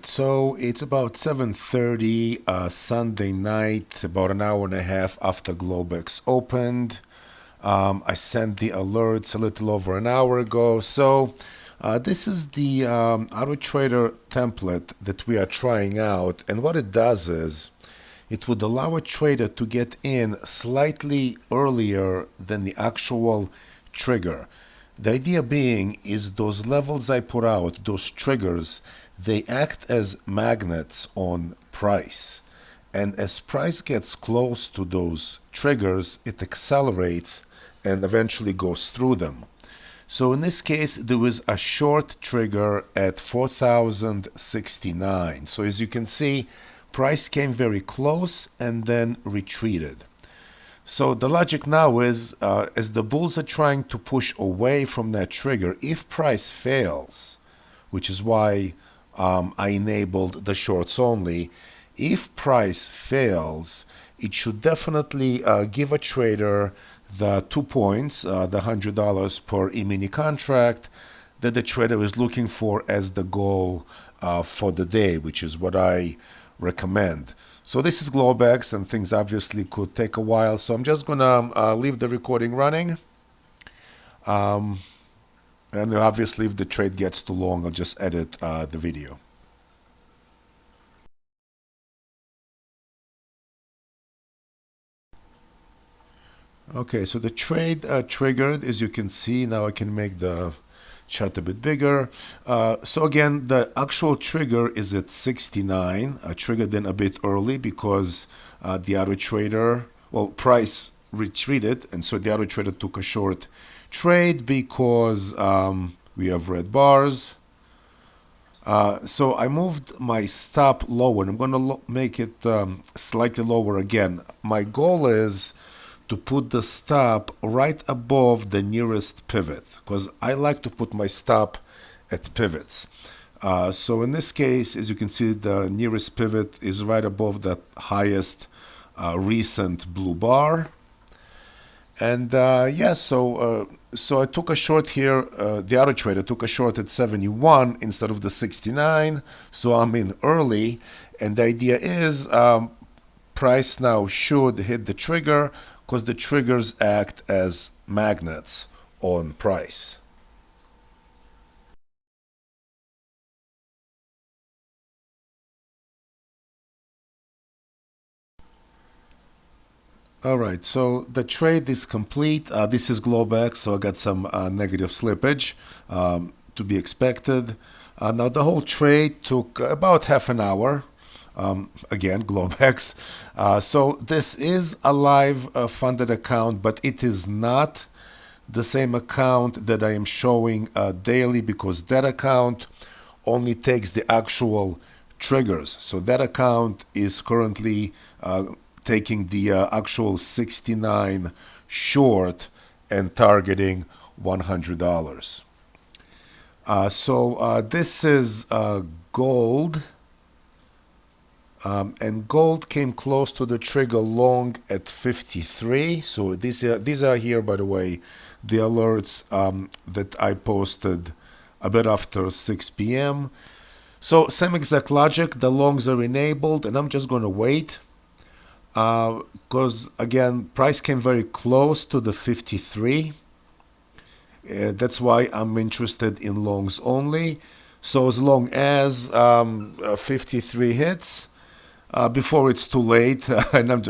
So it's about 7:30 Sunday night, about an hour and a half after Globex opened. I sent the alerts a little over an hour ago. So this is the AutoTrader template that we are trying out. And what it does is it would allow a trader to get in slightly earlier than the actual trigger. The idea being is those levels I put out, those triggers, they act as magnets on price. And as price gets close to those triggers, it accelerates and eventually goes through them. So in this case, there was a short trigger at 4,069. So as you can see, price came very close and then retreated. So the logic now is, as the bulls are trying to push away from that trigger, if price fails, which is why I enabled the shorts only, if price fails, it should definitely give a trader the 2 points, the $100 per E-mini contract that the trader is looking for as the goal for the day, which is what I recommend. So this is Globex, and things obviously could take a while. So I'm just gonna leave the recording running. And obviously, if the trade gets too long, I'll just edit the video. Okay, so the trade triggered, as you can see. Now I can make the chart a bit bigger. So again, the actual trigger is at 69. I triggered in a bit early because the auto trader, well, price retreated, and so the auto trader took a short trade because we have red bars. So I moved my stop lower, and I'm going to make it slightly lower again. My goal is to put the stop right above the nearest pivot, because I like to put my stop at pivots. So in this case, as you can see, the nearest pivot is right above the highest recent blue bar. And yeah, so I took a short here. The auto trader took a short at 71 instead of the 69. So I'm in early, and the idea is price now should hit the trigger, because the triggers act as magnets on price. All right, so the trade is complete. This is Globex, so I got some negative slippage to be expected. Now the whole trade took about half an hour. Again, Globex. So this is a live funded account, but it is not the same account that I am showing daily, because that account only takes the actual triggers. So that account is currently taking the actual 69 short and targeting $100. So this is gold. And gold came close to the trigger long at 53. So these are here, by the way, the alerts that I posted a bit after 6 p.m. So same exact logic, the longs are enabled, and I'm just going to wait because again, price came very close to the 53. That's why I'm interested in longs only. So as long as 53 hits, before it's too late, and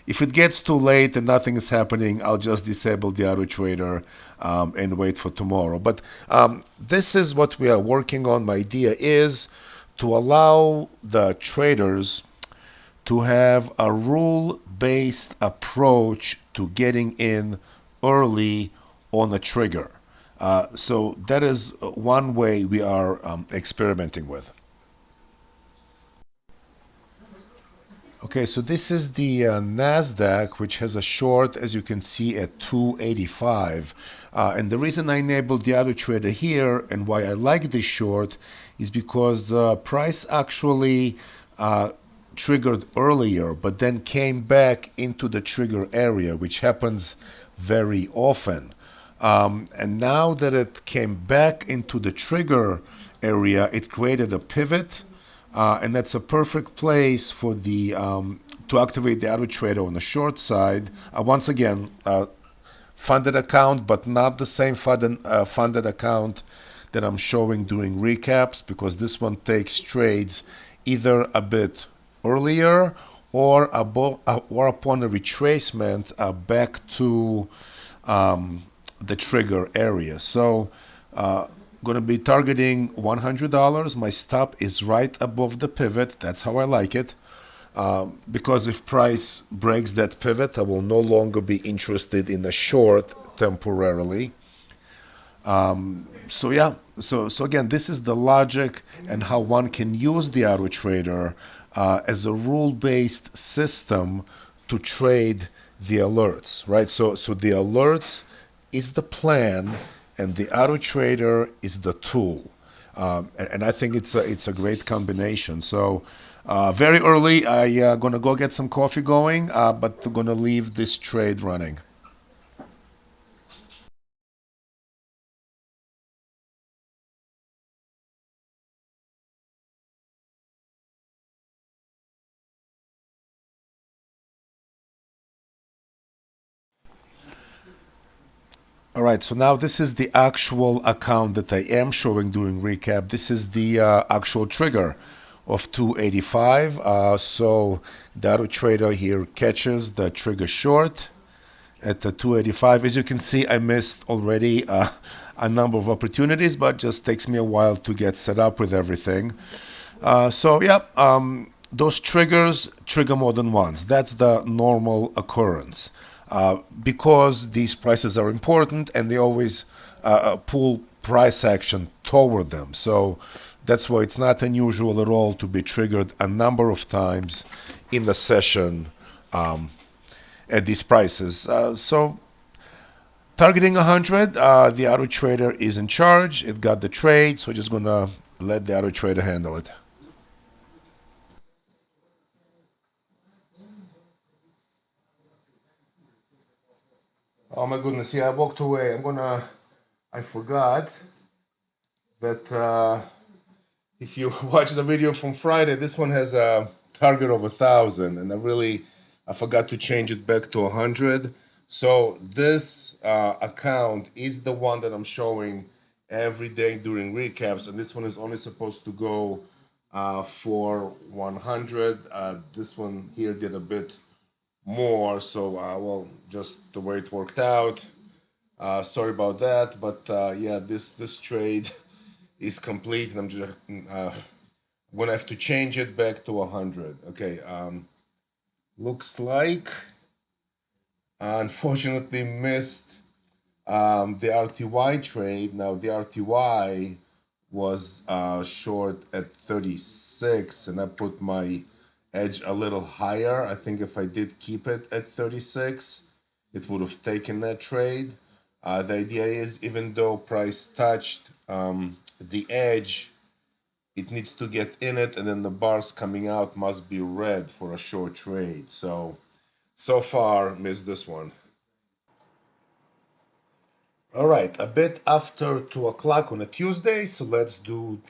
if it gets too late and nothing is happening, I'll just disable the auto trader and wait for tomorrow. But this is what we are working on. My idea is to allow the traders to have a rule-based approach to getting in early on a trigger. So that is one way we are experimenting with. Okay, so this is the NASDAQ, which has a short, as you can see, at 285. And the reason I enabled the auto trader here and why I like this short is because price actually triggered earlier, but then came back into the trigger area, which happens very often. And now that it came back into the trigger area, it created a pivot and that's a perfect place for the to activate the auto trader on the short side. Once again, funded account, but not the same funded account that I'm showing during recaps, because this one takes trades either a bit earlier or or upon a retracement back to the trigger area. So going to be targeting $100. My stop is right above the pivot. That's how I like it. Because if price breaks that pivot, I will no longer be interested in a short temporarily. So yeah, so again, this is the logic and how one can use the auto trader as a rule-based system to trade the alerts, right? So the alerts is the plan, and the auto trader is the tool. And I think it's a great combination. So very early, I gonna go get some coffee going, but gonna leave this trade running. All right, so now this is the actual account that I am showing during recap. This is the actual trigger of 285. So the auto trader here catches the trigger short at the 285. As you can see, I missed already a number of opportunities, but just takes me a while to get set up with everything. So yeah, those triggers trigger more than once. That's the normal occurrence. Because these prices are important and they always pull price action toward them. So that's why it's not unusual at all to be triggered a number of times in the session at these prices. So targeting 100, the auto trader is in charge. It got the trade, so just gonna let the auto trader handle it. Oh my goodness, yeah, I walked away. I forgot that if you watch the video from Friday, this one has a target of 1,000, and I forgot to change it back to 100. So this account is the one that I'm showing every day during recaps, and this one is only supposed to go for 100. This one here did a bit more, so well, just the way it worked out. Sorry about that, but yeah, this trade is complete, and I'm just gonna have to change it back to 100. Okay, looks like unfortunately missed the RTY trade. Now the RTY was short at 36, and I put my edge a little higher. I think if I did keep it at 36, it would have taken that trade. The idea is, even though price touched the edge, it needs to get in it, and then the bars coming out must be red for a short trade. So far, missed this one. All right, a bit after 2 o'clock on a Tuesday, so let's do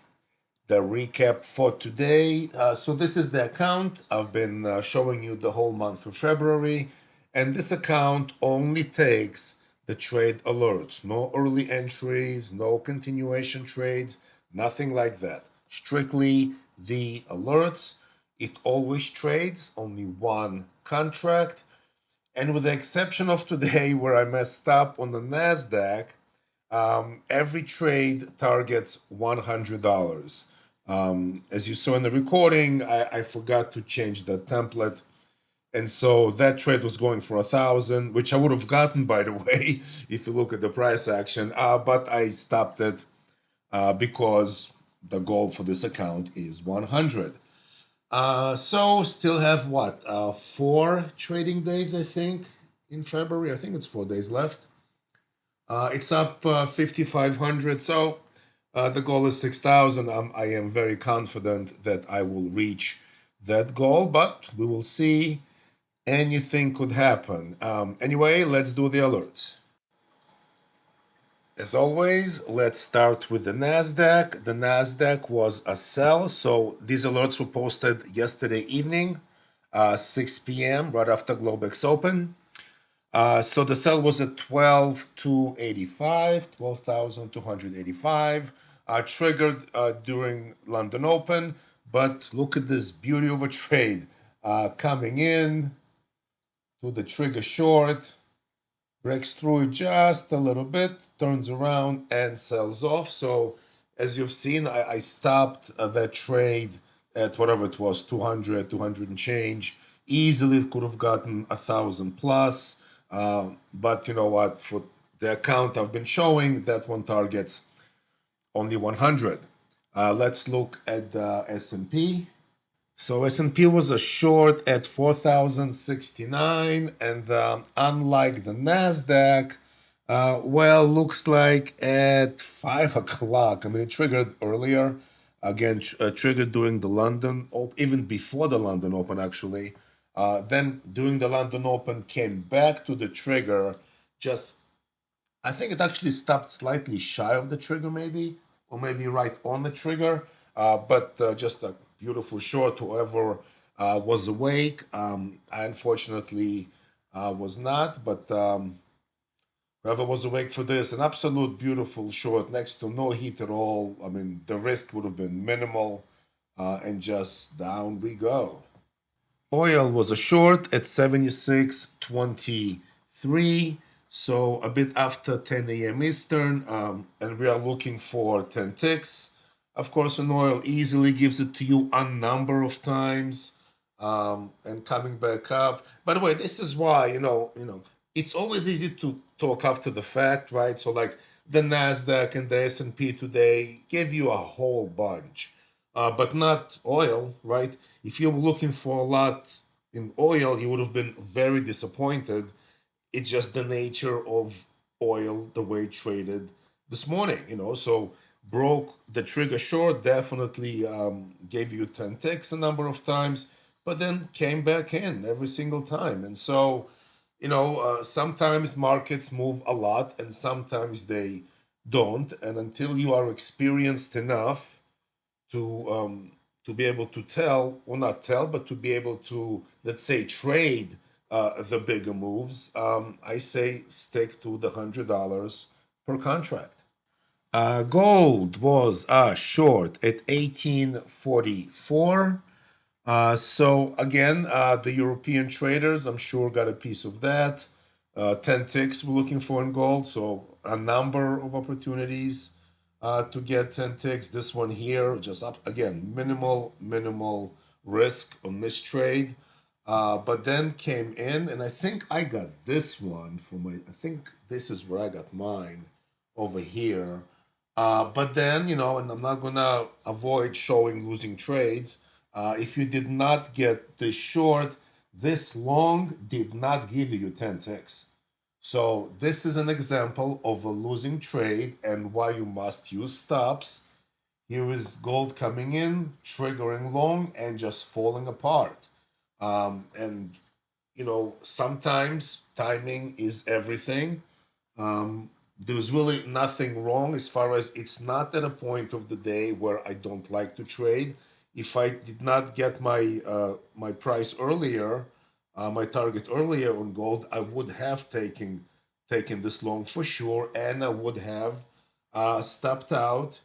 the recap for today. So this is the account. I've been showing you the whole month of February, and this account only takes the trade alerts. No early entries, no continuation trades, nothing like that. Strictly the alerts. It always trades only one contract. And with the exception of today, where I messed up on the NASDAQ, every trade targets $100. As you saw in the recording, I forgot to change the template. And so that trade was going for 1,000, which I would have gotten, by the way, if you look at the price action. But I stopped it because the goal for this account is 100. So still have what? 4 trading days, I think, in February. I think it's 4 days left. It's up 5,500. So the goal is 6,000. I am very confident that I will reach that goal, but we will see. Anything could happen. Anyway, let's do the alerts. As always, let's start with the NASDAQ. The NASDAQ was a sell, so these alerts were posted yesterday evening, 6 p.m., right after Globex Open. So the sell was at 12,285, 12,285, triggered during London Open. But look at this beauty of a trade coming in to the trigger short, breaks through it just a little bit, turns around and sells off. So as you've seen, I stopped that trade at whatever it was, 200 and change. Easily could have gotten 1,000 plus. But you know what? For the account I've been showing, that one targets only 100. Let's look at the S&P. So S&P was a short at 4,069, and unlike the Nasdaq, well, looks like at 5 o'clock. I mean, it triggered earlier. Again, triggered during the London, even before the London Open, actually. Then during the London Open, came back to the trigger. Just, I think it actually stopped slightly shy of the trigger, maybe, or maybe right on the trigger. But just a beautiful short. Whoever was awake, I unfortunately was not, but whoever was awake for this, an absolute beautiful short next to no heat at all. I mean, the risk would have been minimal, and just down we go. Oil was a short at 76.23, so a bit after 10 a.m. Eastern, and we are looking for 10 ticks. Of course, an oil easily gives it to you a number of times, and coming back up. By the way, this is why it's always easy to talk after the fact, right? So like the Nasdaq and the S&P today gave you a whole bunch, but not oil, right? If you were looking for a lot in oil, you would have been very disappointed. It's just the nature of oil, the way it traded this morning. So broke the trigger short, definitely gave you 10 ticks a number of times, but then came back in every single time. And so, sometimes markets move a lot and sometimes they don't. And until you are experienced enough to be able to tell, or not tell, but to be able to, let's say, trade the bigger moves, I say stick to the $100 per contract. Gold was short at 1844. So again, the European traders, I'm sure, got a piece of that. 10 ticks we're looking for in gold, so a number of opportunities to get 10 ticks. This one here, just up again, minimal risk on this trade. But then came in, and I think I got this one I think this is where I got mine over here. But then, and I'm not gonna avoid showing losing trades. If you did not get this short, this long did not give you 10 ticks. So this is an example of a losing trade and why you must use stops. Here is gold coming in, triggering long, and just falling apart. And sometimes timing is everything. There's really nothing wrong as far as it's not at a point of the day where I don't like to trade. If I did not get my price earlier, my target earlier on gold, I would have taken this long for sure, and I would have stopped out.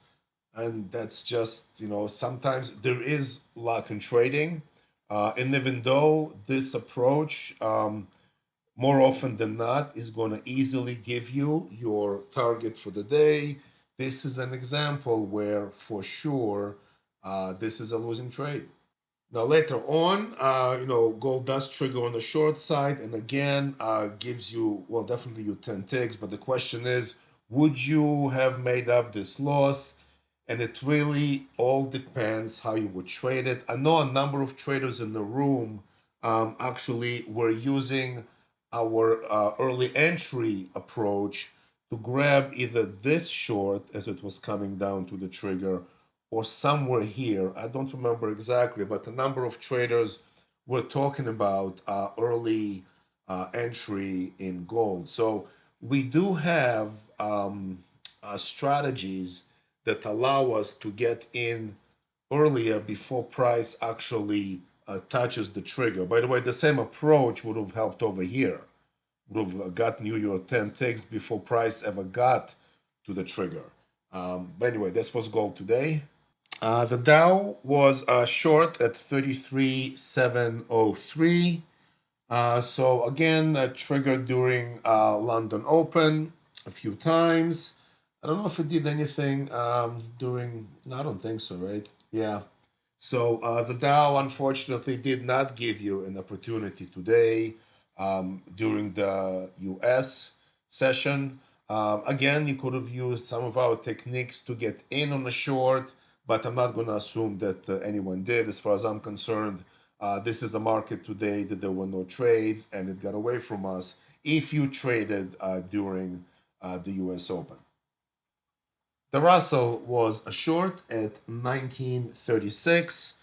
And that's just sometimes there is luck in trading, and even though this approach more often than not is going to easily give you your target for the day, this is an example where for sure this is a losing trade. Now later on, gold does trigger on the short side, and again gives you, well, definitely you 10 ticks. But the question is, would you have made up this loss? And it really all depends how you would trade it. I know a number of traders in the room actually were using our early entry approach to grab either this short as it was coming down to the trigger, or somewhere here. I don't remember exactly, but a number of traders were talking about early entry in gold. So we do have strategies that allow us to get in earlier before price actually touches the trigger. By the way, the same approach would have helped over here. Would have gotten you your 10 ticks before price ever got to the trigger. But anyway, this was gold today. The Dow was short at 33,703. So again, triggered during London Open a few times. I don't know if it did anything during. No, I don't think so, right? Yeah. So the Dow unfortunately did not give you an opportunity today during the US session. Again, you could have used some of our techniques to get in on a short, but I'm not going to assume that anyone did. As far as I'm concerned, this is a market today that there were no trades and it got away from us if you traded during the US Open. The Russell was a short at 1936.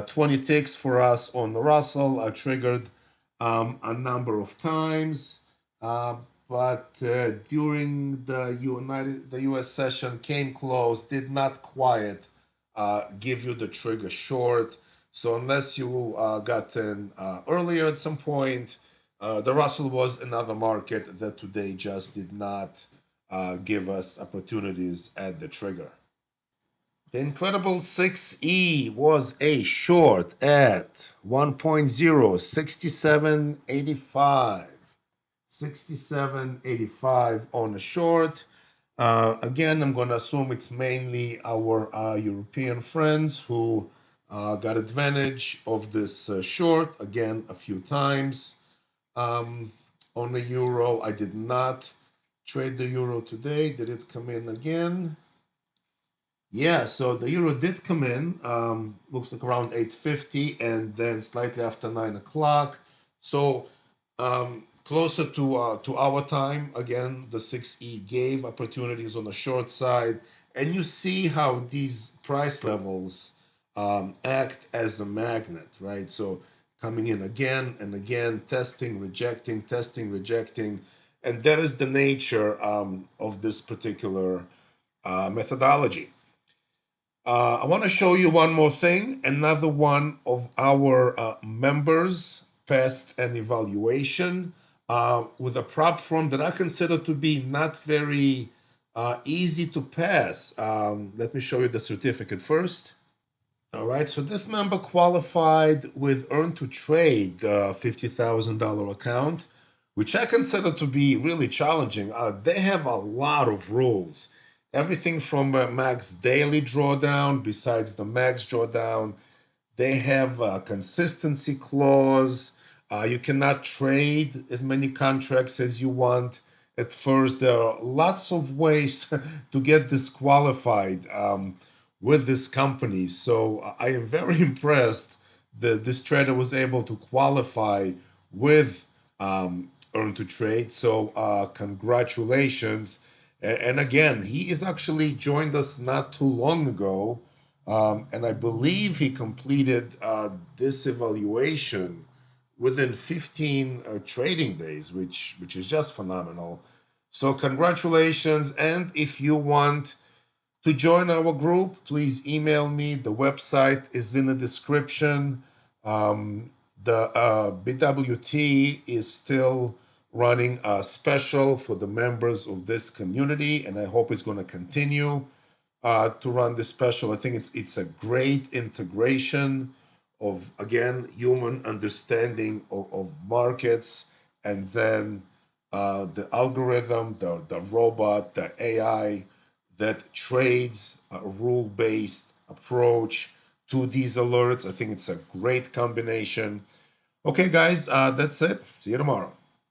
20 ticks for us on the Russell triggered a number of times. But during the US session came close, did not quite give you the trigger short. So unless you got in earlier at some point, the Russell was another market that today just did not give us opportunities at the trigger. The incredible 6E was a short at 1.0, 67.85. 67.85 on a short. Again, I'm going to assume it's mainly our European friends who got advantage of this short, again, a few times. On the euro, I did not trade the euro today. Did it come in again? Yeah, so the euro did come in, looks like around 8.50 and then slightly after 9 o'clock. So closer to our time, again, the 6E gave opportunities on the short side. And you see how these price levels act as a magnet, right? So coming in again and again, testing, rejecting, testing, rejecting. And that is the nature of this particular methodology. I want to show you one more thing. Another one of our members passed an evaluation with a prop firm that I consider to be not very easy to pass. Let me show you the certificate first. All right, so this member qualified with Earn to Trade, $50,000 account, which I consider to be really challenging. They have a lot of rules. Everything from max daily drawdown, besides the max drawdown, they have a consistency clause. You cannot trade as many contracts as you want at first. There are lots of ways to get disqualified with this company. So I am very impressed that this trader was able to qualify with Earn to Trade. So congratulations. And again, he is actually joined us not too long ago. And I believe he completed this evaluation within 15 trading days, which is just phenomenal. So congratulations. And if you want to join our group, please email me. The website is in the description. The BWT is still running a special for the members of this community, and I hope it's going to continue to run this special. I think it's a great integration of, again, human understanding of markets, and then the algorithm, the robot, the AI that trades a rule-based approach to these alerts. I think it's a great combination. Okay, guys, that's it. See you tomorrow.